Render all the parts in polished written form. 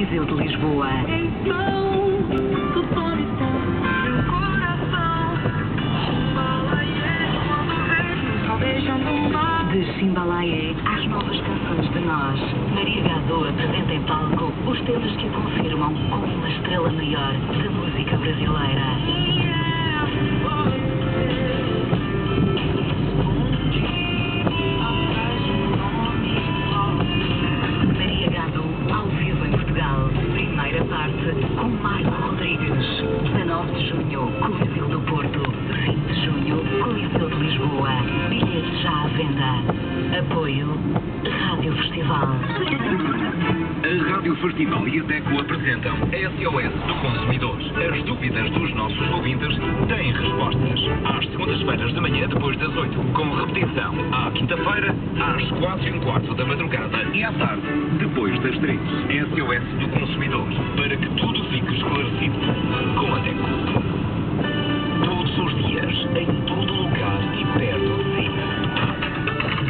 Coliseu de Lisboa. Então, tu podes estar meu coração. Só beijando o mar. De Chimbalaé às novas canções de nós, Maria Gado apresenta em palco os temas que a confirmam como uma estrela maior da música brasileira. Maria Gado, ao vivo em Portugal. Primeira parte com Marco Rodrigues. 19 de junho, Coliseu do Porto. 20 de junho, Coliseu de Lisboa. Bilhetes já à venda. Apoio Rádio Festival. A Rádio Festival e a DECO apresentam SOS do Consumidor. As dúvidas dos nossos ouvintes têm respostas. Às segundas-feiras de manhã, depois das 8, com repetição. À quinta-feira, às 4:15 da madrugada e à tarde, depois das 3. SOS do Consumidor, para que tudo fique esclarecido. Com a DECO. Todos os dias, em todo lugar e perto de si.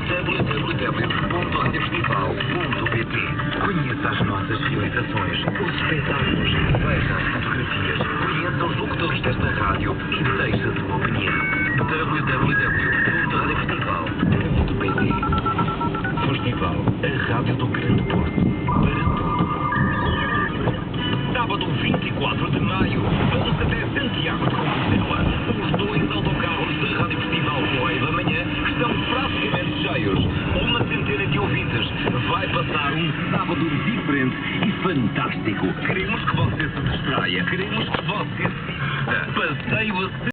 www.radiofestival.pt. Conheça as nossas realizações, os espetáculos, veja as fotografias, conheça os locutores desta rádio e deixe a sua opinião. www.radiofestival.pt. Festival, a rádio do Grande Porto. Para todos. Sábado 24 de maio, vamos até Santiago de Compostela. Os 2 autocarros da Rádio Festival Correio da Manhã estão praticamente cheios. Uma centena de ouvintes vai passar um sábado diferente e fantástico. Queremos que você se distraia. Queremos que você se divirta. Passeio a